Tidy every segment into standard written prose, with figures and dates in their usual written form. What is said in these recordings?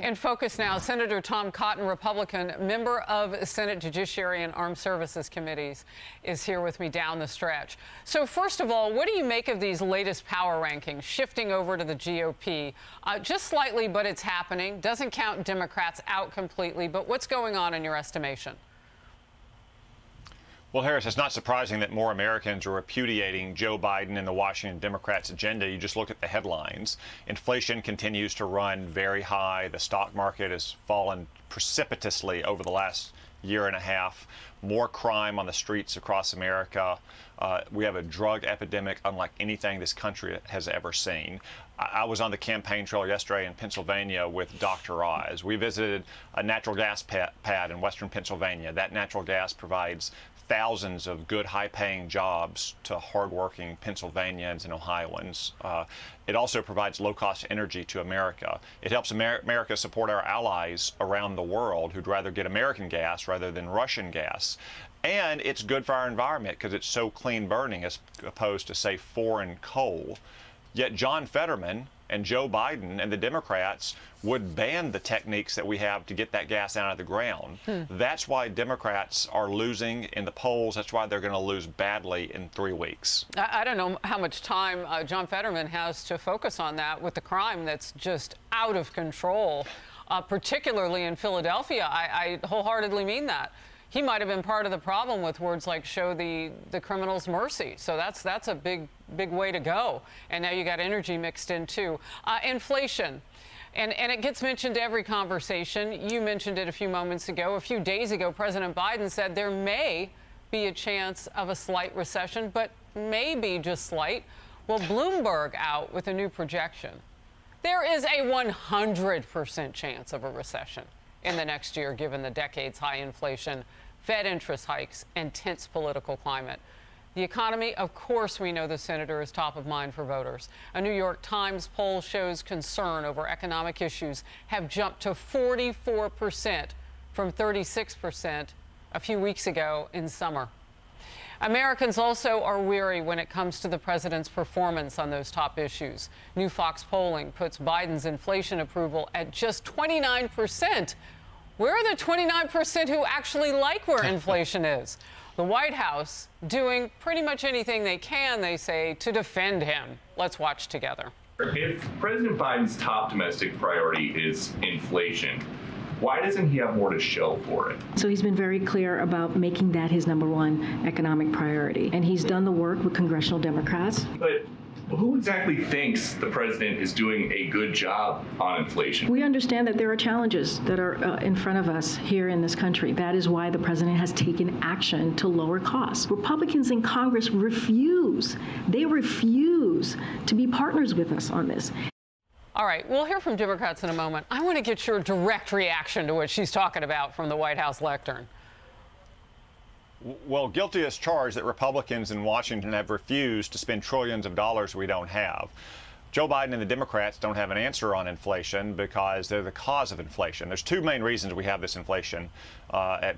In focus now, Senator Tom Cotton, Republican, member of Senate Judiciary and Armed Services Committees, is here with me down the stretch. So first of all, what do you make of these latest power rankings shifting over to the GOP? Just slightly, but it's happening. Doesn't count Democrats out completely, but what's going on in your estimation? Well, Harris, it's not surprising that more Americans are repudiating Joe Biden and the Washington Democrats' agenda. You just look at the headlines. Inflation continues to run very high. The stock market has fallen precipitously over the last year and a half. More crime on the streets across America. We have a drug epidemic unlike anything this country has ever seen. I was on the campaign trail yesterday in Pennsylvania with Dr. Oz. We visited a natural gas pad in western Pennsylvania. That natural gas provides thousands of good, high-paying jobs to hardworking Pennsylvanians and Ohioans. It also provides low-cost energy to America. It helps America support our allies around the world who'd rather get American gas rather than Russian gas. And it's good for our environment because it's so clean burning as opposed to, say, foreign coal. Yet John Fetterman and Joe Biden and the Democrats would ban the techniques that we have to get that gas out of the ground. That's why Democrats are losing in the polls. That's why they're going to lose badly in 3 weeks. I don't know how much time John Fetterman has to focus on that with the crime that's just out of control, particularly in Philadelphia. I wholeheartedly mean that. He might have been part of the problem with words like show the criminals mercy. So that's a big way to go. And now you got energy mixed in too. Inflation. And it gets mentioned every conversation. You mentioned it a few moments ago. A few days ago, President Biden said there may be a chance of a slight recession, but maybe just slight. Well, Bloomberg out with a new projection. There is a 100% chance of a recession in the next year, given the decade's high inflation, Fed interest hikes, and tense political climate. The economy, of course, we know the senator is top of mind for voters. A New York Times poll shows concern over economic issues have jumped to 44% from 36% a few weeks ago in summer. Americans also are weary when it comes to the president's performance on those top issues. New Fox polling puts Biden's inflation approval at just 29%. Where are the 29% who actually like where inflation is? The White House doing pretty much anything they can, they say, to defend him. Let's watch together. If President Biden's top domestic priority is inflation, why doesn't he have more to show for it? So he's been very clear about making that his #1 economic priority. And he's done the work with congressional Democrats. But who exactly thinks the president is doing a good job on inflation? We understand that there are challenges that are in front of us here in this country. That is why the president has taken action to lower costs. Republicans in Congress refuse. They refuse to be partners with us on this. All right, we'll hear from Democrats in a moment. I want to get your direct reaction to what she's talking about from the White House lectern. Well, guilty as charged that Republicans in Washington have refused to spend trillions of dollars we don't have. Joe Biden and the Democrats don't have an answer on inflation because they're the cause of inflation. There's two main reasons we have this inflation at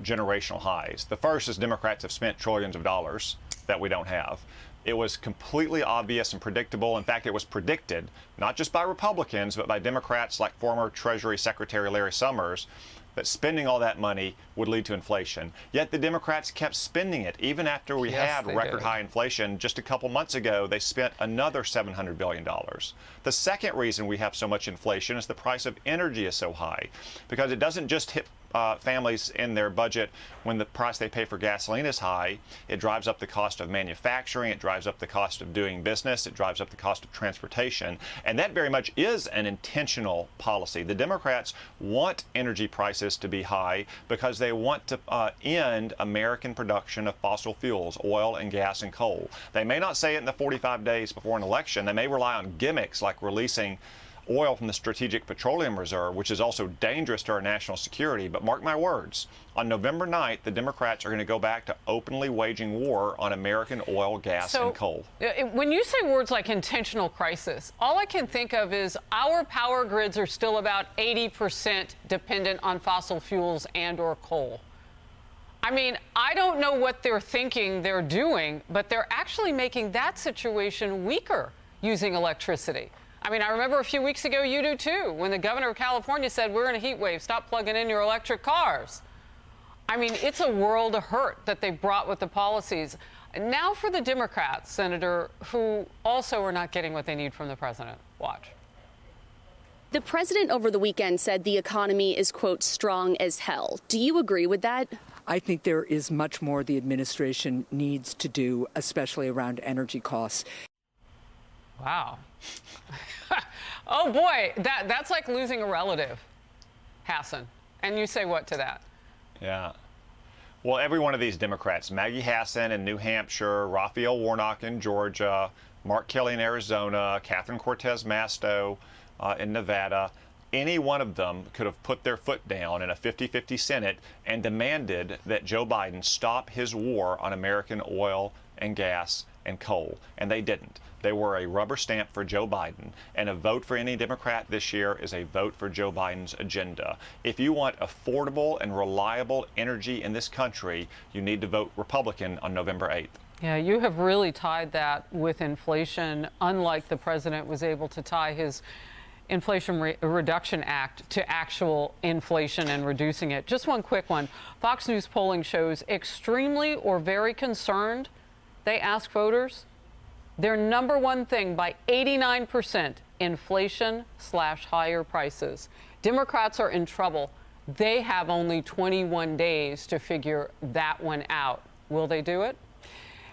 generational highs. The first is Democrats have spent trillions of dollars that we don't have. It was completely obvious and predictable. In fact, it was predicted, not just by Republicans, but by Democrats like former Treasury Secretary Larry Summers, that spending all that money would lead to inflation. Yet the Democrats kept spending it. Even after we had record high inflation, just a couple months ago, they spent another $700 billion. The second reason we have so much inflation is the price of energy is so high, because it doesn't just hit families in their budget when the price they pay for gasoline is high. It drives up the cost of manufacturing, it drives up the cost of doing business, it drives up the cost of transportation, and that very much is an intentional policy. The Democrats want energy prices to be high because they want to end American production of fossil fuels, oil and gas and coal. They may not say it in the 45 days before an election. They may rely on gimmicks like releasing oil from the Strategic Petroleum Reserve, which is also dangerous to our national security. But mark my words, on November 9th, the Democrats are going to go back to openly waging war on American oil, gas, and coal. When you say words like intentional crisis, all I can think of is our power grids are still about 80% dependent on fossil fuels and or coal. I mean, I don't know what they're thinking they're doing, but they're actually making that situation weaker using electricity. I mean, I remember a few weeks ago, you do too, when the governor of California said, we're in a heat wave, stop plugging in your electric cars. I mean, it's a world of hurt that they've brought with the policies. Now for the Democrats, Senator, who also are not getting what they need from the president. Watch. The president over the weekend said the economy is, quote, strong as hell. Do you agree with that? I think there is much more the administration needs to do, especially around energy costs. Wow. Oh, boy, that's like losing a relative, Hassan. And you say what to that? Yeah. Well, every one of these Democrats, Maggie Hassan in New Hampshire, Raphael Warnock in Georgia, Mark Kelly in Arizona, Catherine Cortez Masto in Nevada, any one of them could have put their foot down in a 50-50 Senate and demanded that Joe Biden stop his war on American oil and gas and coal, and they didn't. They were a rubber stamp for Joe Biden, and a vote for any Democrat this year is a vote for Joe Biden's agenda. If you want affordable and reliable energy in this country, you need to vote Republican on November 8th. Yeah, you have really tied that with inflation, unlike the president was able to tie his Inflation Reduction Act to actual inflation and reducing it. Just one quick one. Fox News polling shows extremely or very concerned. They ask voters. Their number one thing by 89%, inflation/higher prices. Democrats are in trouble. They have only 21 days to figure that one out. Will they do it?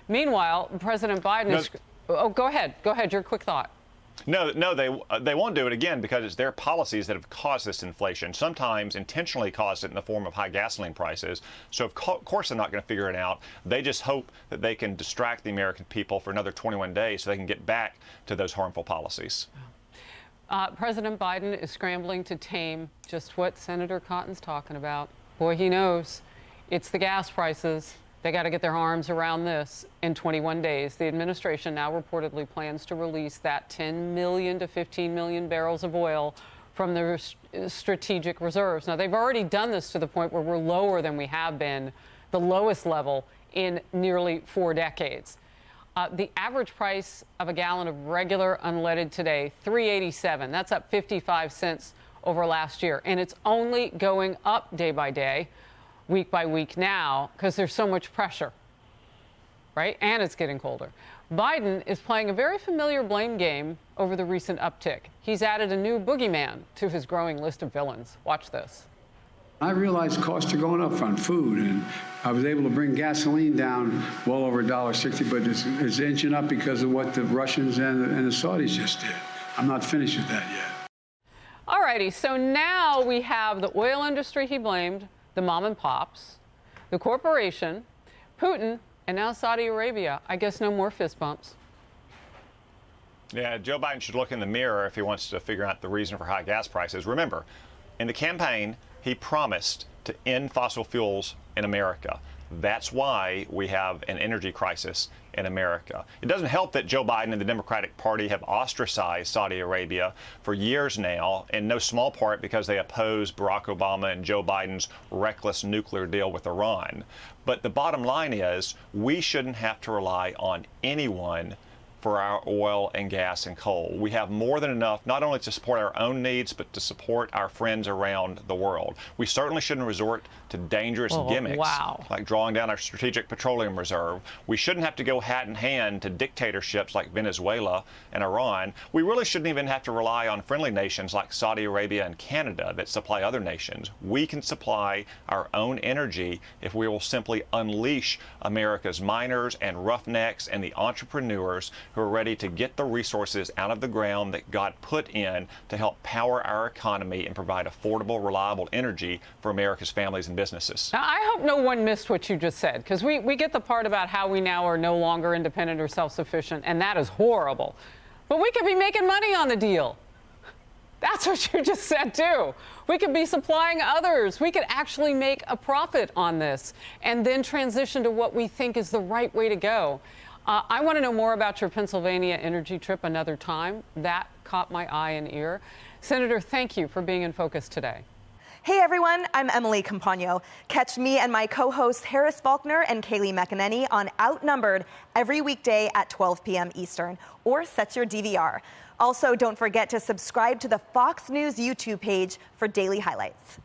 Meanwhile, President Biden is... Oh, go ahead. Go ahead. Your quick thought. No, they won't do it again because it's their policies that have caused this inflation, sometimes intentionally caused it in the form of high gasoline prices. So, of course, they're not going to figure it out. They just hope that they can distract the American people for another 21 days so they can get back to those harmful policies. President Biden is scrambling to tame just what Senator Cotton's talking about. Boy, he knows. It's the gas prices. They got to get their arms around this in 21 days. The administration now reportedly plans to release that 10 million to 15 million barrels of oil from the strategic reserves. Now, they've already done this to the point where we're lower than we have been, the lowest level in nearly 4 decades. The average price of a gallon of regular unleaded today, $3.87. That's up 55 cents over last year. And it's only going up day by day, week by week now, because there's so much pressure, right? And it's getting colder. Biden is playing a very familiar blame game over the recent uptick. He's added a new boogeyman to his growing list of villains. Watch this. I realized costs are going up on food, and I was able to bring gasoline down well over $1.60, but it's inching up because of what the Russians and the Saudis just did. I'm not finished with that yet. All righty, so now we have the oil industry he blamed, the mom and pops, the corporation, Putin, and now Saudi Arabia. I guess no more fist bumps. Yeah, Joe Biden should look in the mirror if he wants to figure out the reason for high gas prices. Remember, in the campaign, he promised to end fossil fuels in America. That's why we have an energy crisis in America. It doesn't help that Joe Biden and the Democratic Party have ostracized Saudi Arabia for years now, in no small part because they oppose Barack Obama and Joe Biden's reckless nuclear deal with Iran. But the bottom line is we shouldn't have to rely on anyone for our oil and gas and coal. We have more than enough, not only to support our own needs, but to support our friends around the world. We certainly shouldn't resort to dangerous gimmicks, like drawing down our strategic petroleum reserve. We shouldn't have to go hat in hand to dictatorships like Venezuela and Iran. We really shouldn't even have to rely on friendly nations like Saudi Arabia and Canada that supply other nations. We can supply our own energy if we will simply unleash America's miners and roughnecks and the entrepreneurs who are ready to get the resources out of the ground that God put in to help power our economy and provide affordable, reliable energy for America's families and businesses. Now, I hope no one missed what you just said, because we get the part about how we now are no longer independent or self-sufficient, and that is horrible. But we could be making money on the deal. That's what you just said, too. We could be supplying others. We could actually make a profit on this and then transition to what we think is the right way to go. I want to know more about your Pennsylvania energy trip another time. That caught my eye and ear. Senator, thank you for being in focus today. Hey everyone, I'm Emily Campagno. Catch me and my co-hosts Harris Faulkner and Kaylee McEnany on Outnumbered every weekday at 12 p.m. Eastern, or set your DVR. Also, don't forget to subscribe to the Fox News YouTube page for daily highlights.